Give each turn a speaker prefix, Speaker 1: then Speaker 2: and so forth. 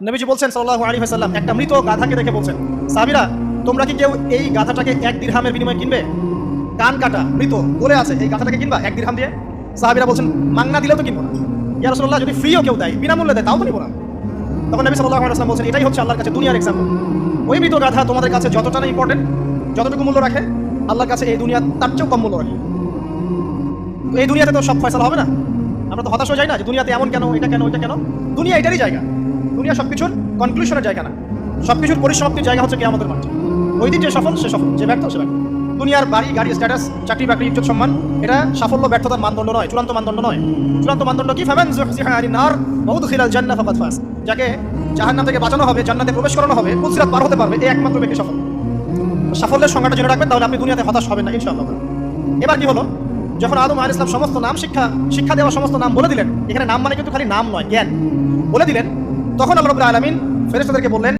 Speaker 1: নবীজি বলছেন সাল্লাল্লাহু আলাইহি ওয়াসাল্লাম একটা মৃত গাধাকে দেখে বলছেন, সাহাবীরা তোমরা কি কেউ এই গাধাটাকে 1 দিরহামের বিনিময়ে কিনবে? কান কাটা মৃত বলে আছে, এই গাধাটাকে কিনবা 1 দিরহাম দিয়ে? সাহাবীরা বলছেন মাংনা দিলেও তো কিনবো না। ইয়া রাসূলুল্লাহ, যদি ফ্রিও কেউ দেয়, বিনামূল্যে দেয়, তাও তো নিবো না। তখন নবী সাল্লাল্লাহু আলাইহি ওয়াসাল্লাম বলছেন, এটাই হচ্ছে আল্লাহর কাছে দুনিয়ার এক্সাম্পল। ওই মৃত গাধা তোমাদের কাছে যতটা না ইম্পর্টেন্ট, যতটুকু মূল্য রাখে, আল্লাহর কাছে এই দুনিয়া তার চেয়েও কম মূল্য রাখে। তো এই দুনিয়াতে তো সব ফয়সালা হবে না। আমরা তো হতাশ হয়ে যাই না যে দুনিয়াতে এমন কেন, এটা কেন, ওইটা কেন। দুনিয়া এটারই জায়গা, দুনিয়া সবকিছুর কনক্লুশনের জায়গা না, সবকিছুর পরিসমাপ্তির জায়গা হচ্ছে কিয়ামতের মাঠ। ওই দিন যে সফল সে সফল, যে ব্যর্থ সে ব্যর্থ। দুনিয়ার বাড়ি গাড়ি স্ট্যাটাস চাকরি বাকরি ইজ্জত সম্মান এটা সাফল্য ব্যর্থতার মানদণ্ড নয়, চূড়ান্ত মানদণ্ড নয়। চূড়ান্ত মানদণ্ড কি? ফামান যুহজিহা আনিন নার ওয়া উদখিলাল জান্নাহ ফাকাদ ফাজ। যাকে জাহান্নাম থেকে বাঁচানো হবে, জান্নাতে প্রবেশ করানো হবে, পুলসিরাত পার হতে পারবে, এই একমাত্র ব্যক্তি সফল। সাফল্যের সংজ্ঞাটা জেনে রাখবেন, তাহলে আপনি দুনিয়াতে হতাশ হবেন না ইনশাআল্লাহ। এবার কি হলো, যখন আদম আলাইহিস সালাম সমস্ত নাম শিক্ষা দেওয়া সমস্ত নাম বলে দিলেন, এখানে নাম মানে কিন্তু খালি নাম নয়, জ্ঞান বলে দিলেন, তখন আল্লাহ রাব্বুল আলামিন ফেরেশতাদেরকে বললেন